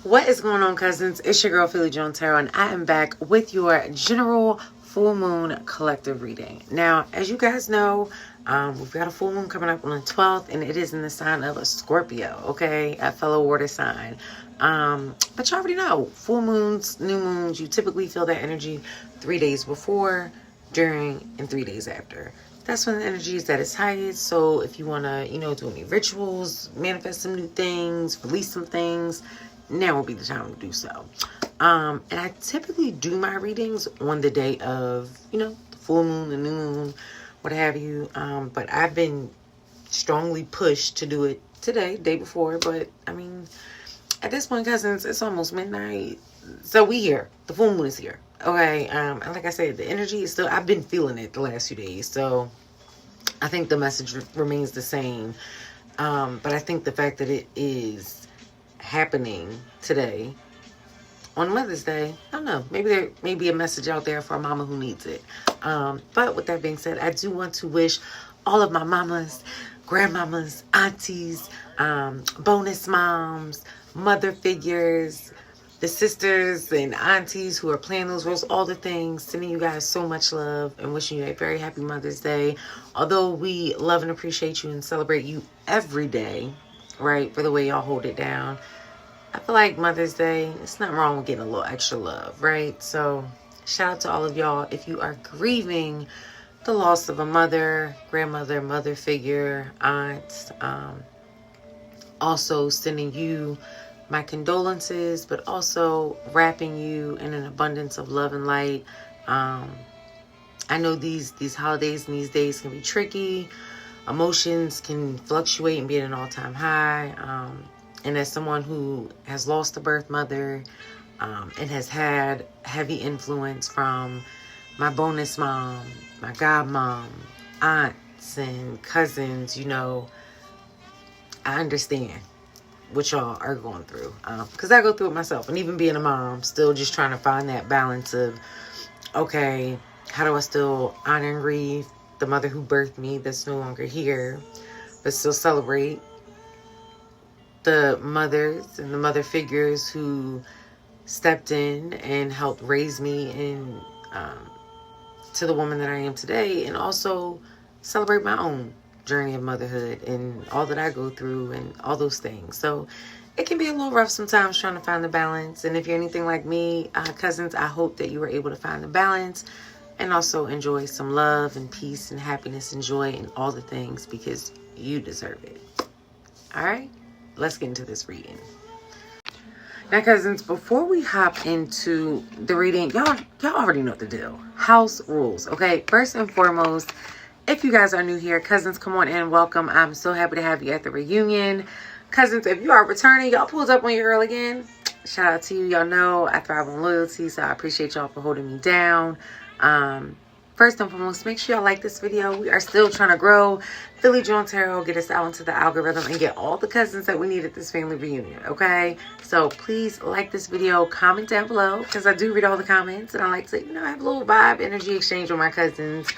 What is going on, cousins? It's your girl, Philly Joan Tarot, and I am back with your general full moon collective reading. Now, as you guys know, we've got a full moon coming up on the 12th, and it is in the sign of a Scorpio, okay? A fellow water sign. But you already know, full moons, new moons, you typically feel that energy 3 days before, during, and 3 days after. That's when the energy is at its highest. So if you want to, do any rituals, manifest some new things, release some things, now will be the time to do so. And I typically do my readings on the day of, the full moon, the new moon, what have you. But I've been strongly pushed to do it today, day before. But, at this point, cousins, it's almost midnight. So we here. The full moon is here. Okay, and like I said, the energy is still, I've been feeling it the last few days, so I think the message remains the same, but I think the fact that it is happening today, on Mother's Day, I don't know, maybe there may be a message out there for a mama who needs it, but with that being said, I do want to wish all of my mamas, grandmamas, aunties, bonus moms, mother figures, the sisters and aunties who are playing those roles, all the things, sending you guys so much love and wishing you a very happy Mother's Day. Although we love and appreciate you and celebrate you every day, right, for the way y'all hold it down, I feel like Mother's Day, it's not wrong with getting a little extra love, right? So shout out to all of y'all. If you are grieving the loss of a mother, grandmother, mother figure, aunt, also sending you my condolences, but also wrapping you in an abundance of love and light. I know these holidays and these days can be tricky. Emotions can fluctuate and be at an all-time high. And as someone who has lost a birth mother and has had heavy influence from my bonus mom, my godmom, aunts, and cousins, I understand what y'all are going through, because I go through it myself, and even being a mom, still just trying to find that balance of, okay, how do I still honor and grieve the mother who birthed me that's no longer here, but still celebrate the mothers and the mother figures who stepped in and helped raise me and to the woman that I am today, and also celebrate my own journey of motherhood and all that I go through and all those things. So it can be a little rough sometimes trying to find the balance. And if you're anything like me, cousins, I hope that you were able to find the balance and also enjoy some love and peace and happiness and joy and all the things, because you deserve it. All right, let's get into this reading. Now, cousins, before we hop into the reading, y'all already know the deal. House rules, okay? First and foremost, if you guys are new here, cousins, come on in. Welcome. I'm so happy to have you at the reunion. Cousins, if you are returning, y'all pulled up on your girl again. Shout out to you. Y'all know I thrive on loyalty, so I appreciate y'all for holding me down. First and foremost, make sure y'all like this video. We are still trying to grow Philly Joan Tarot, get us out into the algorithm, and get all the cousins that we need at this family reunion, okay? So please like this video, comment down below, because I do read all the comments, and I like to, have a little vibe, energy exchange with my cousins.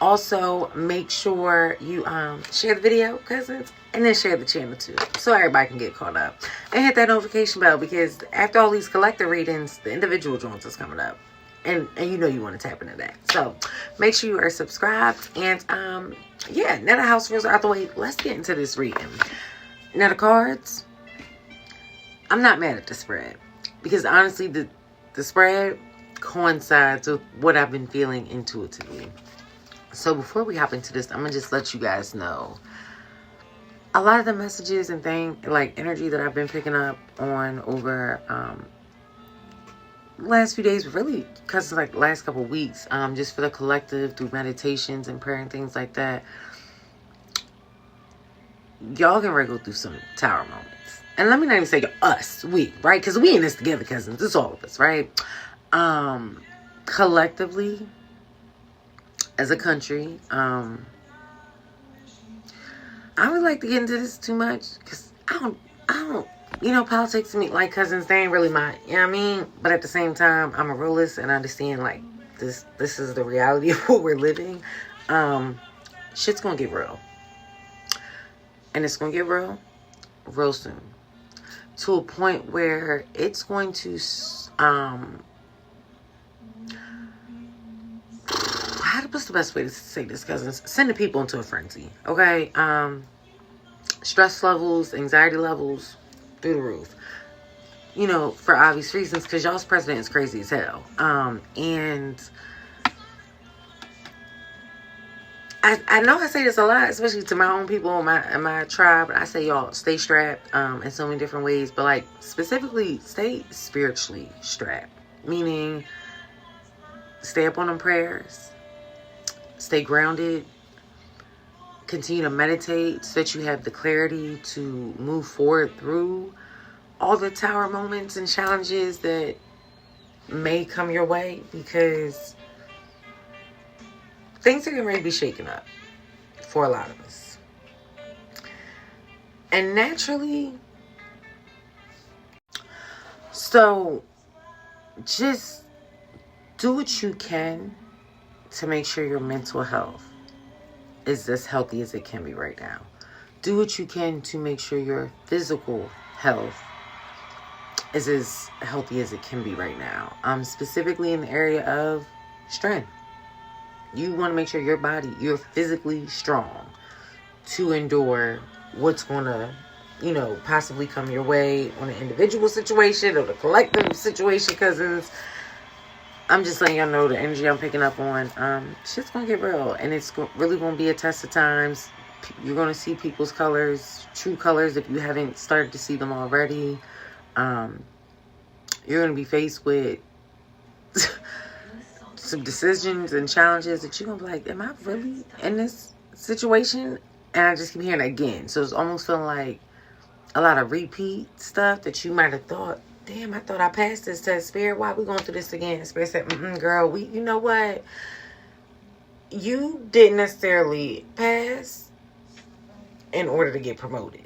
Also, make sure you share the video, cousins, and then share the channel too, so everybody can get caught up. And hit that notification bell, because after all these collector readings, the individual joints is coming up. And you want to tap into that. So make sure you are subscribed. And yeah, now the house rules are out the way. Let's get into this reading. Now the cards, I'm not mad at the spread, because honestly, the spread coincides with what I've been feeling intuitively. So before we hop into this, I'm going to just let you guys know a lot of the messages and energy that I've been picking up on over last few days, really, because last couple of weeks, just for the collective through meditations and prayer and things like that, y'all can go through some tower moments. And let me not even say us, we, right? Because we in this together, cousins. It's all of us, right? Collectively, as a country, I would like to get into this too much, because I don't, politics to me, cousins, they ain't really my, but at the same time, I'm a realist and I understand, this is the reality of what we're living. Shit's gonna get real, and it's gonna get real soon. to a point where it's going to, what's the best way to say this, cousins? Send the people into a frenzy, okay? Stress levels, anxiety levels, through the roof. You know, for obvious reasons, because y'all's president is crazy as hell. And I know I say this a lot, especially to my own people in my tribe. I say, y'all, stay strapped in so many different ways. But, like, specifically, stay spiritually strapped. Meaning, stay up on them prayers. Stay grounded. Continue to meditate so that you have the clarity to move forward through all the tower moments and challenges that may come your way, because things are going to be shaken up for a lot of us. And naturally, so just do what you can to make sure your mental health is as healthy as it can be right now. Do what you can to make sure your physical health is as healthy as it can be right now. Specifically in the area of strength. You want to make sure your body, you're physically strong to endure what's going to, you know, possibly come your way on an individual situation or the collective situation, cousins. I'm just letting y'all know the energy I'm picking up on. Shit's going to get real. And it's really going to be a test of times. You're going to see people's colors, true colors, if you haven't started to see them already. You're going to be faced with some decisions and challenges that you're going to be like, am I really in this situation? And I just keep hearing it again. So it's almost feeling like a lot of repeat stuff that you might have thought, damn, I thought I passed this test. Spirit, why are we going through this again? Spirit said, girl, you know what? You didn't necessarily pass in order to get promoted.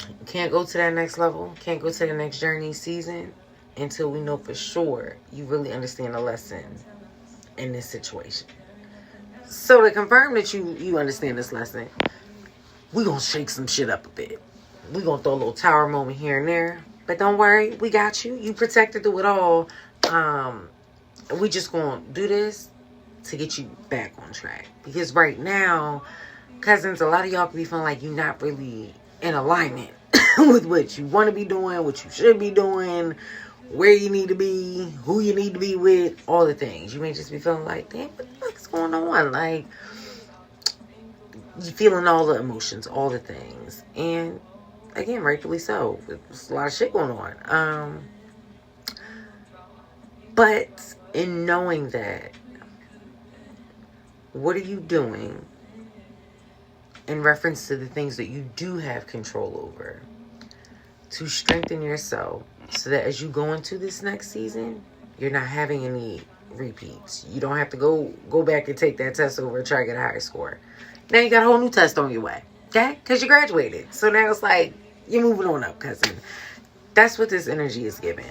You can't go to that next level, can't go to the next journey season until we know for sure you really understand the lesson in this situation. So to confirm that you understand this lesson, we're going to shake some shit up a bit. We're going to throw a little tower moment here and there. But don't worry, we got you. You protected through it all. We just going to do this to get you back on track. Because right now, cousins, a lot of y'all could be feeling like you're not really in alignment with what you want to be doing, what you should be doing, where you need to be, who you need to be with, all the things. You may just be feeling like, damn, what the fuck's going on? Like, you're feeling all the emotions, all the things. And again, rightfully so. There's a lot of shit going on. But in knowing that, what are you doing in reference to the things that you do have control over to strengthen yourself so that as you go into this next season, you're not having any repeats. You don't have to go back and take that test over and try to get a higher score. Now you got a whole new test on your way. Okay? Because you graduated. So now it's like, you're moving on up, cousin. That's what this energy is giving.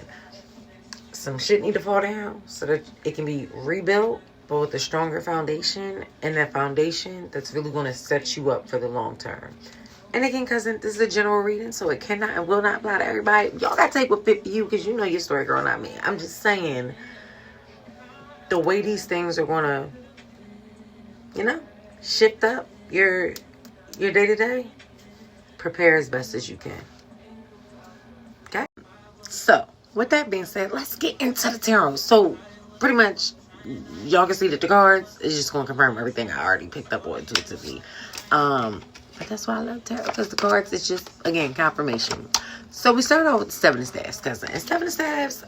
Some shit need to fall down so that it can be rebuilt, but with a stronger foundation, and that foundation that's really going to set you up for the long term. And again, cousin, this is a general reading, so it cannot and will not apply to everybody. Y'all got to take what fit for you, because you know your story, girl, not me. I'm just saying, the way these things are going to, you know, shift up your day-to-day, prepare as best as you can. Okay? So, with that being said, let's get into the tarot. So, pretty much, y'all can see that the cards is just going to confirm everything I already picked up on intuitively. But that's why I love tarot, because the cards is just, again, confirmation. So, we start off with the Seven of Staffs, cousin. And Seven of Staffs,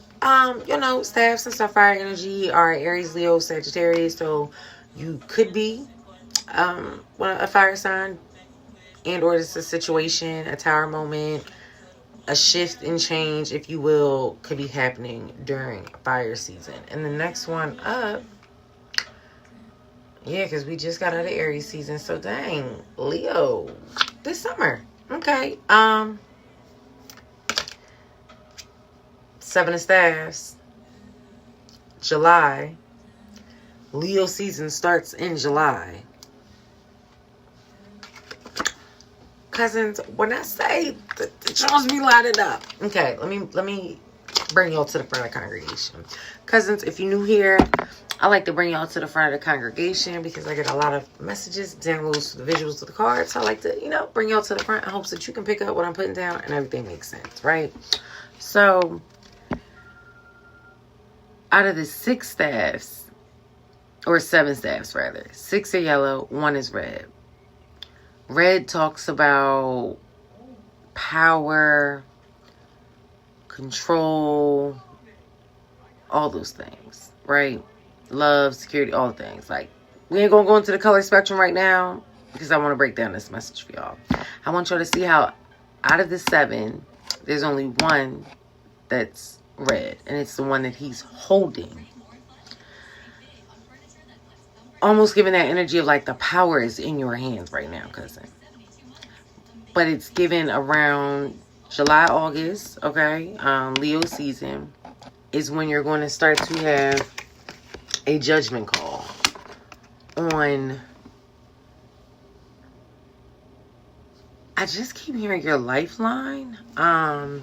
you know, staffs and stuff, fire energy are Aries, Leo, Sagittarius. So, you could be a fire sign, and or it's a situation, a tower moment, a shift and change, if you will, could be happening during fire season. And the next one up, yeah, because we just got out of Aries season, so dang, Leo, this summer. Okay. Seven of Staffs, July. Leo season starts in July. Cousins, when I say the charms be lighted up. Okay, let me bring y'all to the front of the congregation. Cousins, if you're new here, I like to bring y'all to the front of the congregation because I get a lot of messages, downloads, the visuals of the cards. I like to, bring y'all to the front in hopes that you can pick up what I'm putting down and everything makes sense, right? So, out of the 6 staffs, or 7 staffs rather, 6 are yellow, 1 is red. Red talks about power, control, all those things, right? Love, security, all the things. Like, we ain't gonna go into the color spectrum right now because I want to break down this message for y'all. I want y'all to see how out of the 7, there's only 1 that's red, and it's the one that he's holding. Almost giving that energy of like the power is in your hands right now, cousin. But it's given around July, August, okay? Leo season is when you're going to start to have a judgment call on... I just keep hearing your lifeline. And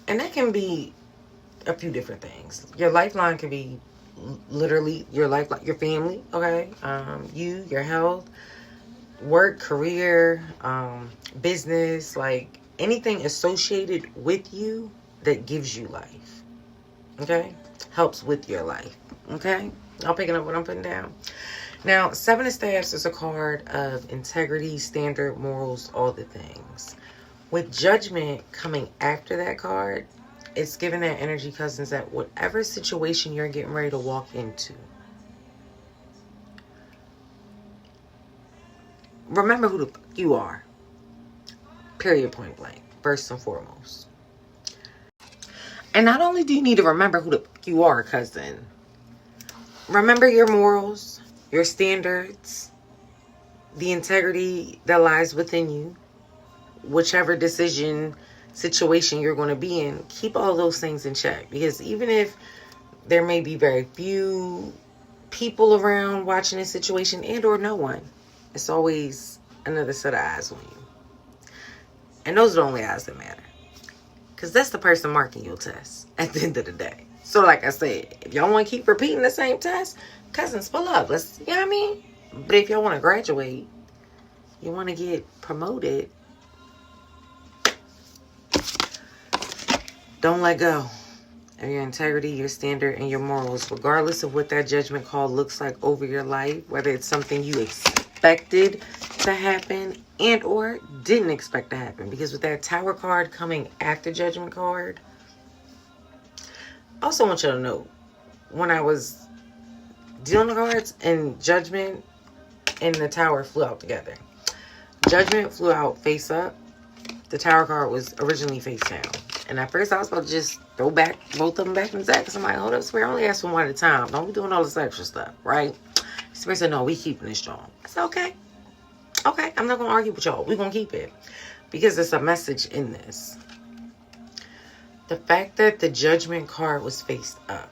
that can be a few different things. Your lifeline can be literally your life, like your family, okay? Your health, work, career, business, like anything associated with you that gives you life, okay? Helps with your life, okay? Y'all picking up what I'm putting down? Now, 7 of Staffs is a card of integrity, standard, morals, all the things. With Judgment coming after that card, it's giving that energy, cousins, that whatever situation you're getting ready to walk into, remember who the fuck you are. Period, point blank. First and foremost. And not only do you need to remember who the fuck you are, cousin, remember your morals, your standards, the integrity that lies within you. Whichever decision, situation you're going to be in, keep all those things in check. Because even if there may be very few people around watching this situation and or no one, it's always another set of eyes on you. And those are the only eyes that matter. Because that's the person marking your test at the end of the day. So like I said, if y'all want to keep repeating the same test, cousins, pull up. Let's, you know what I mean? But if y'all want to graduate, you want to get promoted, don't let go of your integrity, your standard, and your morals, regardless of what that judgment call looks like over your life, whether it's something you expected to happen and or didn't expect to happen. Because with that Tower card coming after Judgment card, I also want you to know, when I was dealing the cards and Judgment and the Tower flew out together. Judgment flew out face up. The Tower card was originally face down. And at first I was about to just throw back both of them back in the deck. Because I'm like, hold up, swear, only ask for one at a time. Don't be doing all this extra stuff, right? Spirit said, no, we keeping it strong. I said, okay. Okay, I'm not going to argue with y'all. We're going to keep it. Because there's a message in this. The fact that the Judgment card was faced up.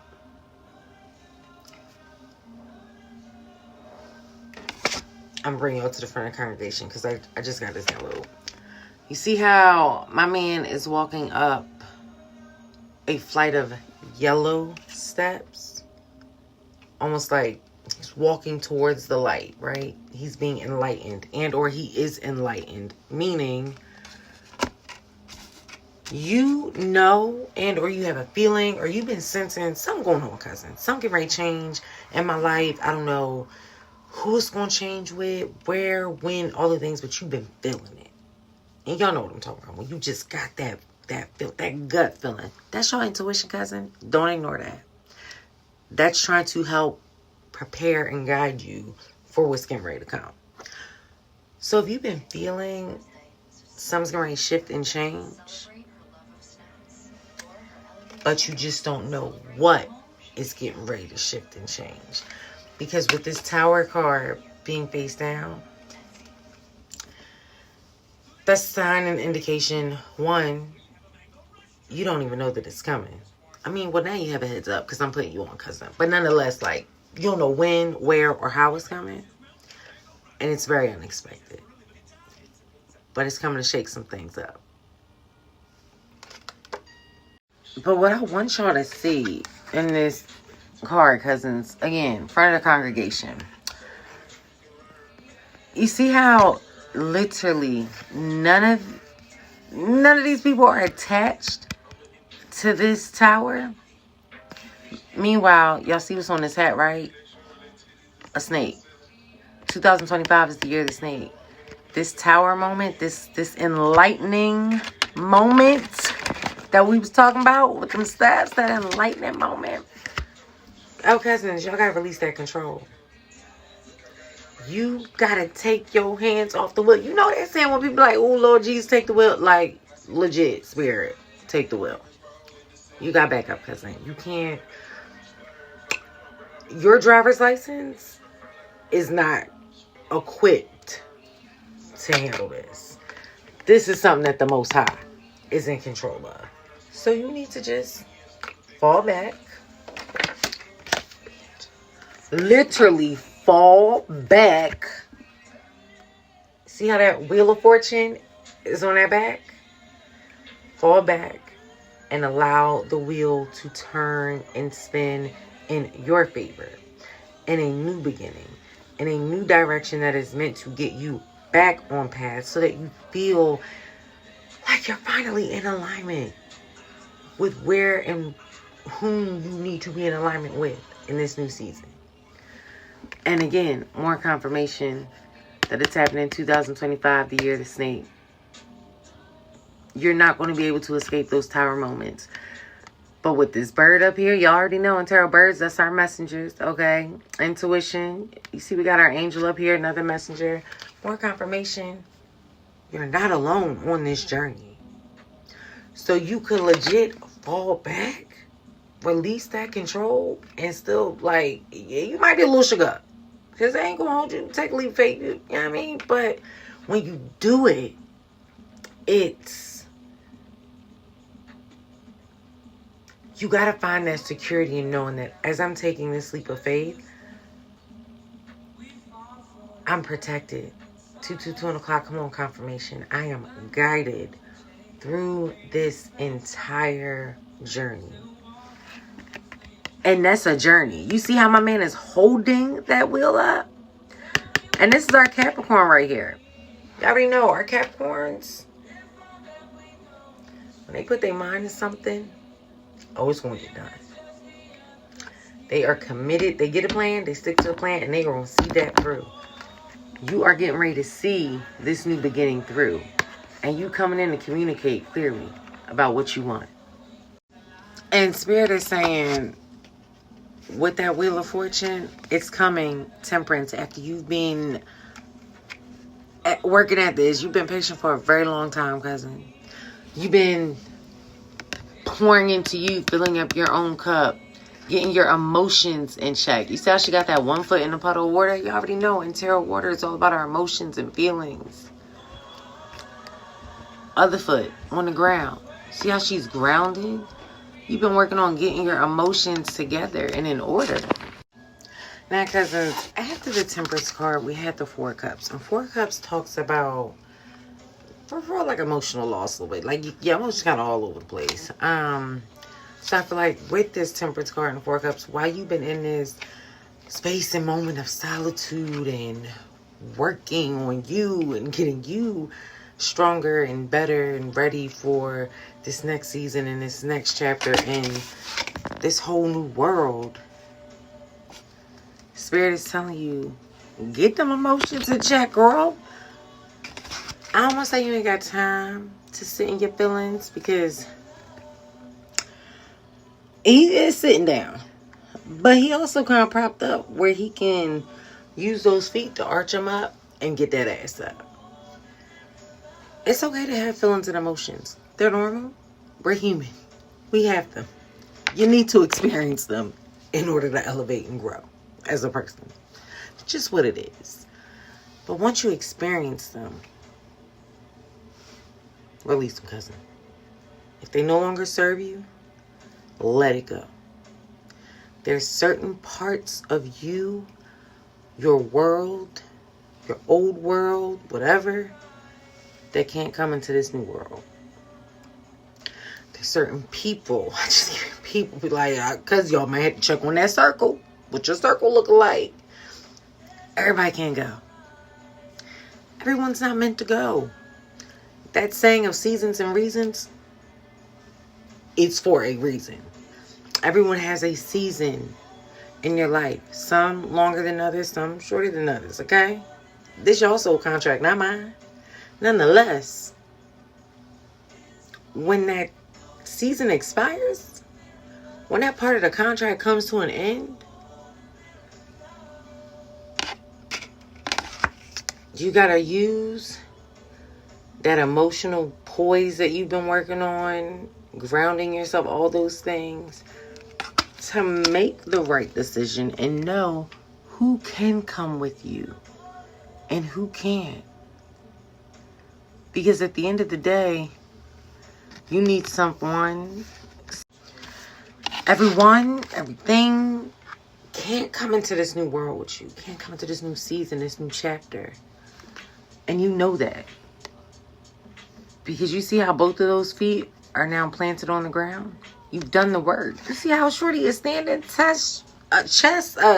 I'm bringing y'all to the front of the congregation because I just got this download. You see how my man is walking up a flight of yellow steps? Almost like he's walking towards the light, right? He's being enlightened, and or he is enlightened. Meaning, you know, and or you have a feeling, or you've been sensing something going on, cousin. Something ready to change in my life. I don't know who it's going to change with, where, when, all the things, but you've been feeling it. And y'all know what I'm talking about. When you just got that gut feeling. That's your intuition, cousin. Don't ignore that. That's trying to help prepare and guide you for what's getting ready to come. So if you've been feeling something's going to shift and change, but you just don't know what is getting ready to shift and change. Because with this Tower card being face down, that's a sign and indication, one, you don't even know that it's coming. I mean, well, now you have a heads up because I'm putting you on, cousin. But nonetheless, like, you don't know when, where, or how it's coming. And it's very unexpected. but it's coming to shake some things up. But what I want y'all to see in this card, cousins, again, front of the congregation. You see how literally none of these people are attached to this tower? Meanwhile, y'all see what's on this hat, right? A snake. 2025 is the year of the snake. This tower moment, this enlightening moment that we was talking about with them stats, that enlightening moment. Oh, cousins, y'all gotta release that control. You gotta take your hands off the wheel. You know they're saying when people like, oh, Lord Jesus, take the wheel. Like, legit, spirit, take the wheel. You got back up, cousin. You can't. Your driver's license is not equipped to handle this. This is something that the Most High is in control of. So you need to just fall back. Literally fall back. See how that Wheel of Fortune is on that back? Fall back and allow the wheel to turn and spin in your favor. In a new beginning. In a new direction that is meant to get you back on path so that you feel like you're finally in alignment with where and whom you need to be in alignment with in this new season. And again, more confirmation that it's happening in 2025, the year of the snake. You're not going to be able to escape those tower moments. But with this bird up here, y'all already know in tarot birds, that's our messengers, okay? Intuition. You see we got our angel up here, another messenger. More confirmation. You're not alone on this journey. So you could legit fall back, release that control, and still, like, yeah, you might be a little shook up. Because they ain't going to hold you, take a leap of faith, you know what I mean? But when you do it, you got to find that security in knowing that as I'm taking this leap of faith, I'm protected. 2 o'clock, come on, confirmation. I am guided through this entire journey. And that's a journey. You see how my man is holding that wheel up? And this is our Capricorn right here. You already know our Capricorns, when they put their mind to something, oh, it's going to get done. They are committed. They get a plan. They stick to the plan. And they are going to see that through. You are getting ready to see this new beginning through. And you coming in to communicate clearly about what you want. And Spirit is saying, with that Wheel of Fortune, it's coming, Temperance, after you've been working at this. You've been patient for a very long time, cousin. You've been pouring into you, filling up your own cup, getting your emotions in check. You see how she got that 1 foot in a puddle of water? You already know in tarot water, it's all about our emotions and feelings. Other foot on the ground. See how she's grounded? You've been working on getting your emotions together and in order. Now, cousins, after the Temperance card, we had the 4 Cups. And 4 Cups talks about, for like emotional loss a little bit. Like, yeah, emotions kind of all over the place. So I feel like with this Temperance card and 4 Cups, while you've been in this space and moment of solitude and working on you and getting you stronger and better and ready for this next season and this next chapter and this whole new world, Spirit is telling you, get them emotions in check, girl. I don't want to say you ain't got time to sit in your feelings, because he is sitting down, but he also kind of propped up where he can use those feet to arch them up and get that ass up. It's okay to have feelings and emotions. They're normal. We're human. We have them. You need to experience them in order to elevate and grow as a person. It's just what it is. But once you experience them, release them, cousin. If they no longer serve you, let it go. There's certain parts of you, your world, your old world, whatever, that can't come into this new world. There's certain people, I just hear people be like, because y'all might have to check on that circle. What your circle looking like? Everybody can't go. Everyone's not meant to go. That saying of seasons and reasons, it's for a reason. Everyone has a season in your life. Some longer than others, some shorter than others, okay? This your soul contract, not mine. Nonetheless, when that season expires, when that part of the contract comes to an end, you gotta use that emotional poise that you've been working on, grounding yourself, all those things, to make the right decision and know who can come with you and who can't. Because at the end of the day, you need someone. Everyone, everything can't come into this new world with you. Can't come into this new season, this new chapter. And you know that. Because you see how both of those feet are now planted on the ground? You've done the work. You see how Shorty is standing, chest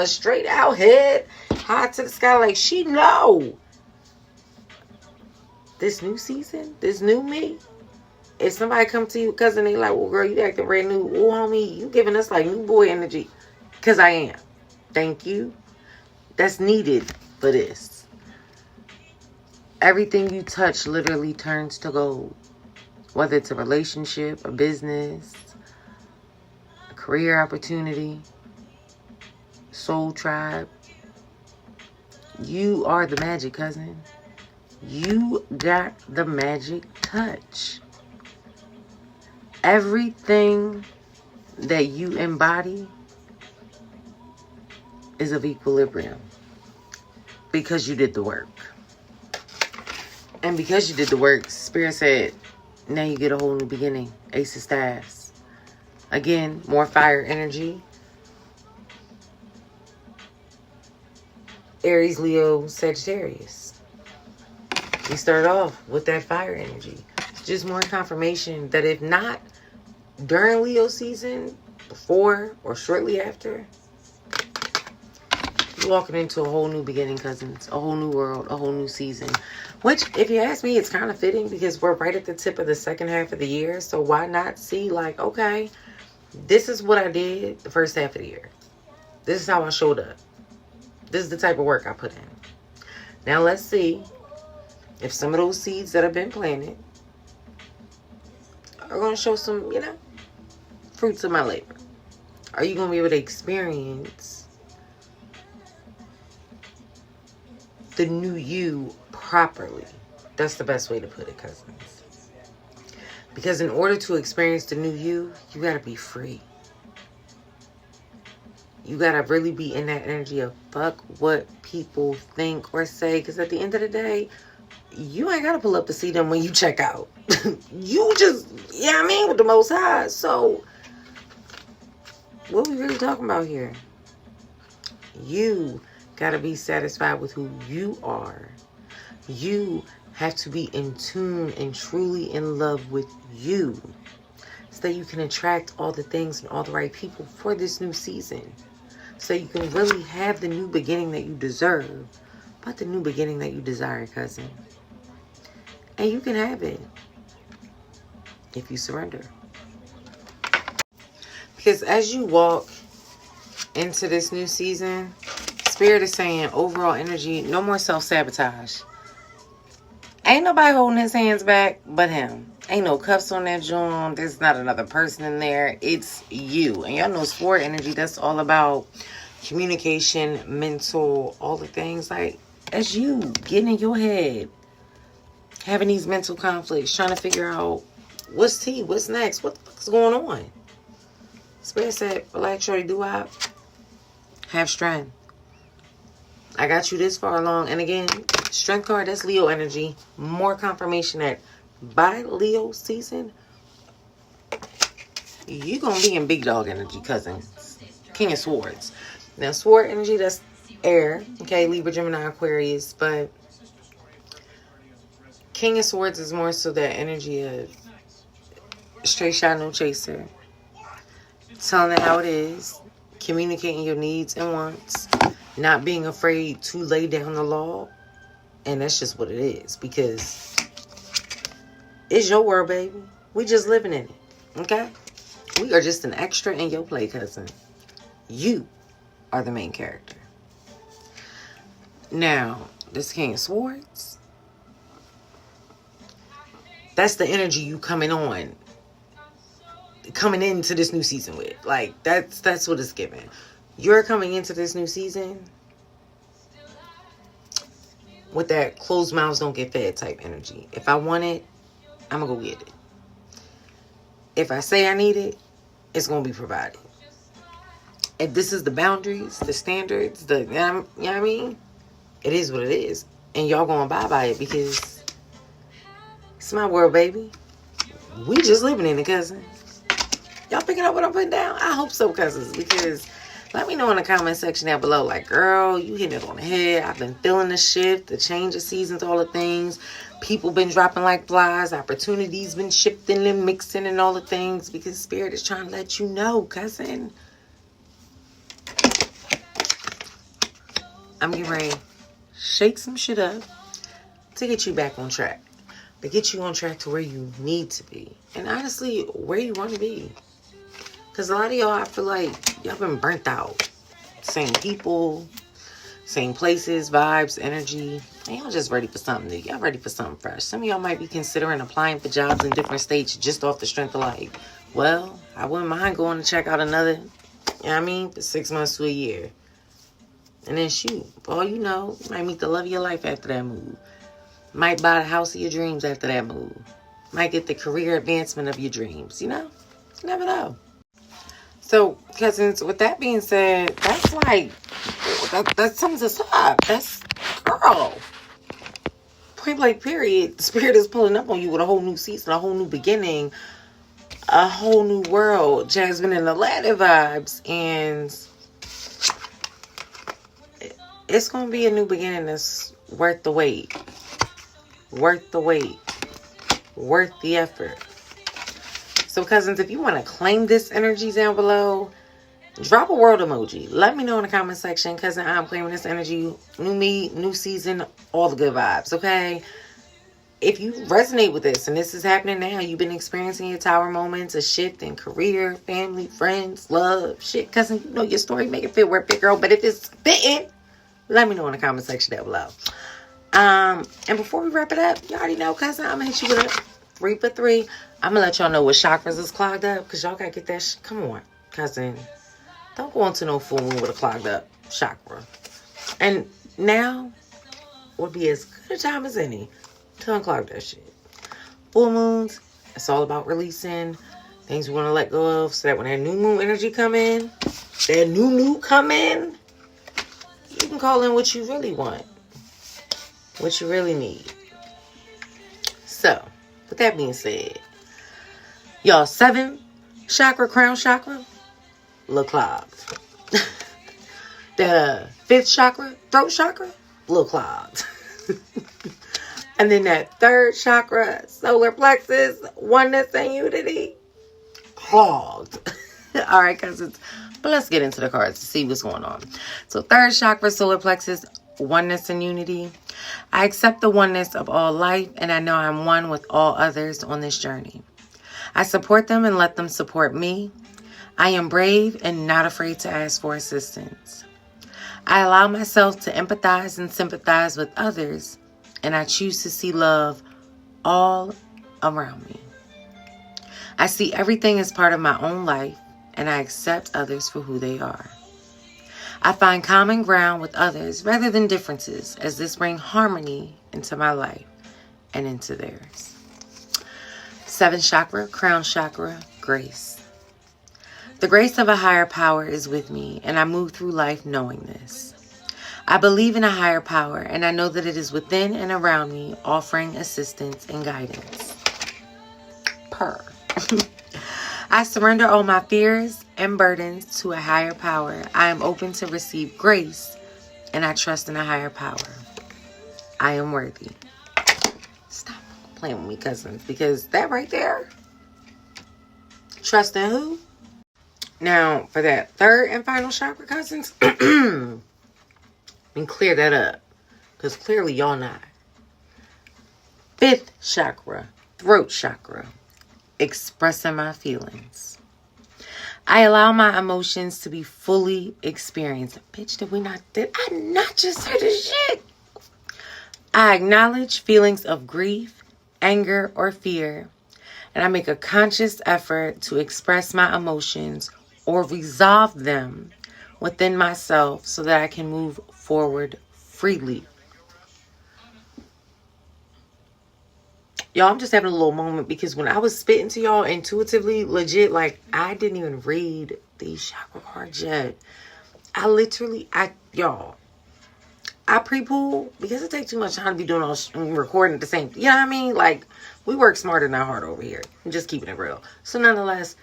straight out, head high to the sky, like she know. This new season, this new me. If somebody come to you, cousin, they like, well, girl, you acting brand new. Oh, homie, you giving us like new boy energy. Because I am. Thank you. That's needed for this. Everything you touch literally turns to gold. Whether it's a relationship, a business, a career opportunity, soul tribe. You are the magic, cousin. You got the magic touch. Everything that you embody is of equilibrium because you did the work. And because you did the work, Spirit said, now you get a whole new beginning. Ace of Staffs. Again, more fire energy. Aries, Leo, Sagittarius. We start off with that fire energy. It's just more confirmation that if not during Leo season, before or shortly after, you're walking into a whole new beginning, cousins. A whole new world, a whole new season. Which, if you ask me, it's kind of fitting because we're right at the tip of the second half of the year. So why not see like, okay, this is what I did the first half of the year. This is how I showed up. This is the type of work I put in. Now let's see if some of those seeds that have been planted are going to show some, fruits of my labor. Are you going to be able to experience the new you properly? That's the best way to put it, cousins. Because in order to experience the new you got to be free. You got to really be in that energy of fuck what people think or say. Because at the end of the day, you ain't got to pull up to see them when you check out. You just, with the Most High. So, what we really talking about here? You got to be satisfied with who you are. You have to be in tune and truly in love with you so that you can attract all the things and all the right people for this new season. So you can really have the new beginning that you deserve, but the new beginning that you desire, cousin. And you can have it if you surrender. Because as you walk into this new season, Spirit is saying overall energy, no more self-sabotage. Ain't nobody holding his hands back but him. Ain't no cuffs on that joint. There's not another person in there. It's you. And y'all know sport energy, that's all about communication, mental, all the things. Like, that's you getting in your head. Having these mental conflicts. Trying to figure out what's tea, what's next, what the fuck's going on. Spirit said, relax, shorty, do I have strength. I got you this far along. And again, strength card, that's Leo energy. More confirmation that by Leo season, you're going to be in big dog energy, cousin. King of Swords. Now, sword energy, that's air. Okay, Libra, Gemini, Aquarius. But King of Swords is more so that energy of straight shot, no chaser. Telling it how it is. Communicating your needs and wants. Not being afraid to lay down the law. And that's just what it is. Because it's your world, baby. We just living in it. Okay? We are just an extra in your play, cousin. You are the main character. Now, this King of Swords, that's the energy you coming into this new season with. Like, that's what it's giving. You're coming into this new season with that closed mouths don't get fed type energy. If I want it, I'm going to go get it. If I say I need it, it's going to be provided. If this is the boundaries, the standards, you know what I mean? It is what it is. And y'all going to abide by it because it's my world, baby. We just living in it, cousin. Y'all picking up what I'm putting down? I hope so, cousins. Because let me know in the comment section down below. Like, girl, you hitting it on the head. I've been feeling the shift, the change of seasons, all the things. People been dropping like flies. Opportunities been shifting and mixing and all the things. Because Spirit is trying to let you know, cousin. I'm getting ready to shake some shit up to get you back on track. To get you on track to where you need to be. And honestly, where you want to be. Because a lot of y'all, I feel like y'all been burnt out. Same people, same places, vibes, energy. And y'all just ready for something new. Y'all ready for something fresh. Some of y'all might be considering applying for jobs in different states just off the strength of like, well, I wouldn't mind going to check out another, you know what I mean, for 6 months to a year. And then shoot, for all you know, you might meet the love of your life after that move. Might buy the house of your dreams after that move. Might get the career advancement of your dreams, you know? You never know. So, cousins, with that being said, that's like, that sums us up. That's, girl. Point blank period. The Spirit is pulling up on you with a whole new season, a whole new beginning, a whole new world. Jasmine and Aladdin vibes. And it's going to be a new beginning that's worth the wait. Worth the wait. Worth the effort. So, cousins, if you want to claim this energy down below, drop a world emoji. Let me know in the comment section. Cousin, I'm claiming this energy. New me, new season, all the good vibes, okay? If you resonate with this and this is happening now, you've been experiencing your tower moments, a shift in career, family, friends, love, shit. Cousin, you know your story. Make it fit where it fit, girl. But if it's fitting, let me know in the comment section down below. And before we wrap it up, you already know, cousin, I'm going to hit you with a 3 for 3. I'm going to let y'all know what chakras is clogged up. Because y'all got to get that come on, cousin. Don't go into no full moon with a clogged up chakra. And now would be as good a time as any to unclog that shit. Full moons, it's all about releasing things we want to let go of. So that when that new moon energy come in, that new come in, you can call in what you really want. What you really need. So, with that being said, y'all 7th chakra, crown chakra, look clogged. The 5th chakra, throat chakra, look clogged. And then that 3rd chakra, solar plexus, oneness and unity, clogged. All right, cousins. But let's get into the cards to see what's going on. So 3rd chakra, solar plexus, oneness and unity. I accept the oneness of all life, and I know I'm one with all others on this journey. I support them and let them support me. I am brave and not afraid to ask for assistance. I allow myself to empathize and sympathize with others, and I choose to see love all around me. I see everything as part of my own life, and I accept others for who they are. I find common ground with others rather than differences, as this brings harmony into my life and into theirs. 7th chakra, crown chakra, grace. The grace of a higher power is with me, and I move through life knowing this. I believe in a higher power, and I know that it is within and around me, offering assistance and guidance. I surrender all my fears and burdens to a higher power. I am open to receive grace, and I trust in a higher power. I am worthy. Stop. playing with me, cousins. Because that right there, trust in who? Now, for that third and final chakra, cousins, and clear that up. Because clearly y'all not. Fifth chakra, throat chakra, expressing my feelings. I allow my emotions to be fully experienced. Bitch, did I not just say this shit? I acknowledge feelings of grief, anger, or fear, and I make a conscious effort to express my emotions or resolve them within myself so that I can move forward freely. Y'all, I'm just having a little moment because when I was spitting to y'all intuitively, legit, like, I didn't even read these chakra cards yet. Y'all, I pre-pull because it takes too much time to be doing all recording at the same. You know what I mean? Like, we work smarter than our heart over here. I'm just keeping it real. So nonetheless,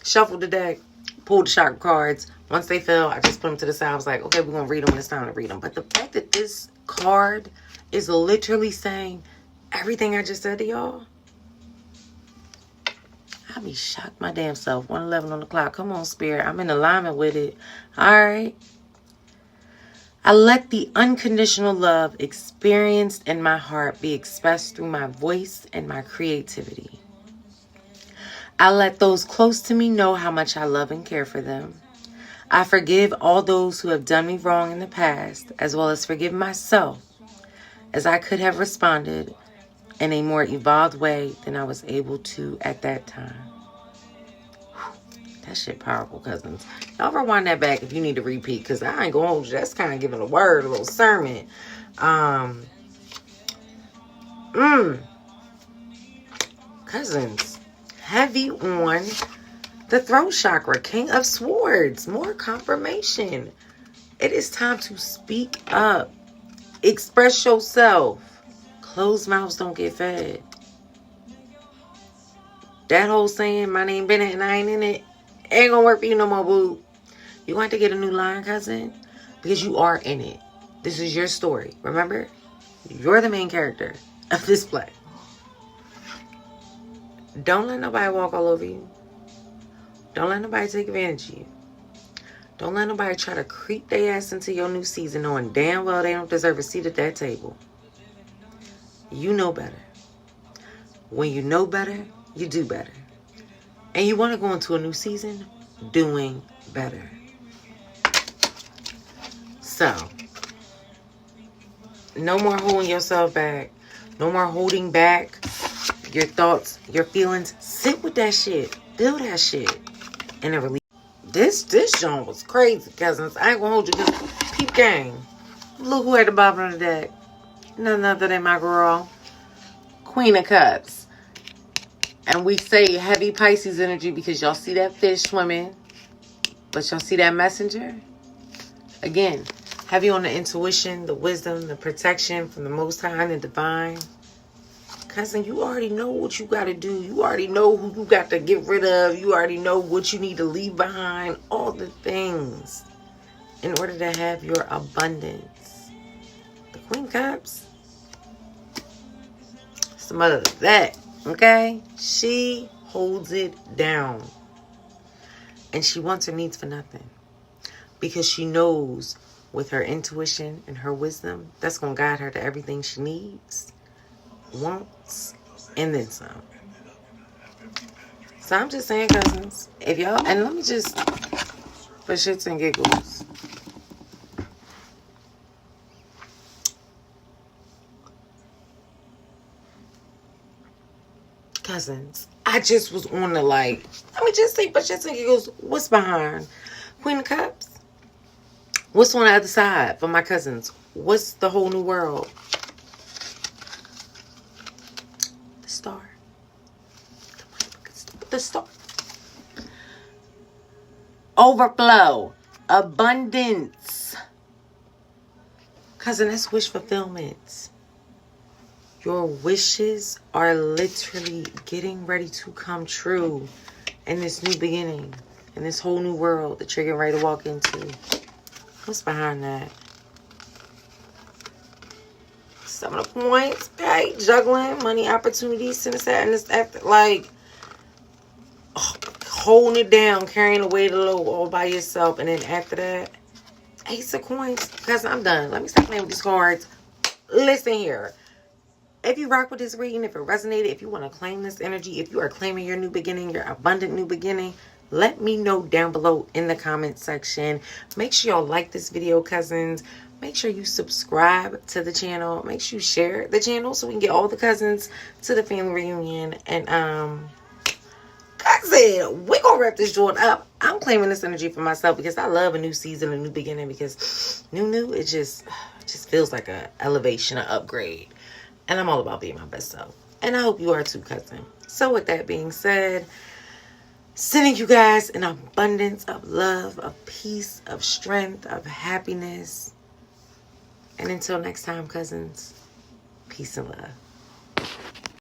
shuffled the deck, pulled the chakra cards. Once they fell, I just put them to the side. I was like, okay, we're going to read them when it's time to read them. But the fact that this card is literally saying everything I just said to y'all, I'll be shocked my damn self. 1:11 on the clock. Come on, Spirit. I'm in alignment with it. All right. I let the unconditional love experienced in my heart be expressed through my voice and my creativity. I let those close to me know how much I love and care for them. I forgive all those who have done me wrong in the past, as well as forgive myself, as I could have responded in a more evolved way than I was able to at that time. That shit powerful, cousins. Y'all rewind that back if you need to repeat, because I ain't gonna hold you. That's kind of giving a word, a little sermon. Cousins, heavy on the throat chakra, King of Swords, more confirmation. It is time to speak up, express yourself. Closed mouths don't get fed. That whole saying, my name Bennett and I ain't in it, ain't gonna work for you no more, boo. You're going to have to get a new line, cousin, because you are in it. This is your story. Remember? You're the main character of this play. Don't let nobody walk all over you. Don't let nobody take advantage of you. Don't let nobody try to creep their ass into your new season knowing damn well they don't deserve a seat at that table. You know better. When you know better, you do better. And you want to go into a new season doing better. So, no more holding yourself back. No more holding back your thoughts, your feelings. Sit with that shit. Feel that shit. And then release. This joint was crazy, cousins. I ain't gonna hold you. Just peep gang. Look who at the bottom of the deck. None other than my girl, Queen of Cups. And we say heavy Pisces energy because y'all see that fish swimming. But y'all see that messenger? Again, heavy on the intuition, the wisdom, the protection from the Most High and the Divine. Cousin, you already know what you got to do. You already know who you got to get rid of. You already know what you need to leave behind. All the things in order to have your abundance. The Queen of Cups. It's the mother of that. Okay? She holds it down. And she wants her needs for nothing. Because she knows with her intuition and her wisdom, that's going to guide her to everything she needs, wants, and then some. So I'm just saying, cousins, if y'all, and let me just, for shits and giggles, cousins, I just was on the like, let me just say, for shits and giggles, what's behind Queen of Cups? What's on the other side for my cousins? What's the whole new world? The star. The star. Overflow. Abundance. Cousin, that's wish fulfillment. Your wishes are literally getting ready to come true in this new beginning. In this whole new world that you're getting ready to walk into. What's behind that? 7 of Points, right? Juggling, money, opportunities, sinister, and this after, like, holding it down, carrying the weight of the load all by yourself. And then after that, Ace of Coins, because I'm done. Let me stop playing with these cards. Listen here. If you rock with this reading, if it resonated, if you want to claim this energy, if you are claiming your new beginning, your abundant new beginning, let me know down below in the comment section. Make sure y'all like this video, cousins. Make sure you subscribe to the channel. Make sure you share the channel so we can get all the cousins to the family reunion. And cousin, we're gonna wrap this joint up. I'm claiming this energy for myself because I love a new season, a new beginning, because new, it just feels like a elevation, an upgrade. And I'm all about being my best self. And I hope you are too, cousin. So with that being said, sending you guys an abundance of love, of peace, of strength, of happiness. And until next time, cousins, peace and love.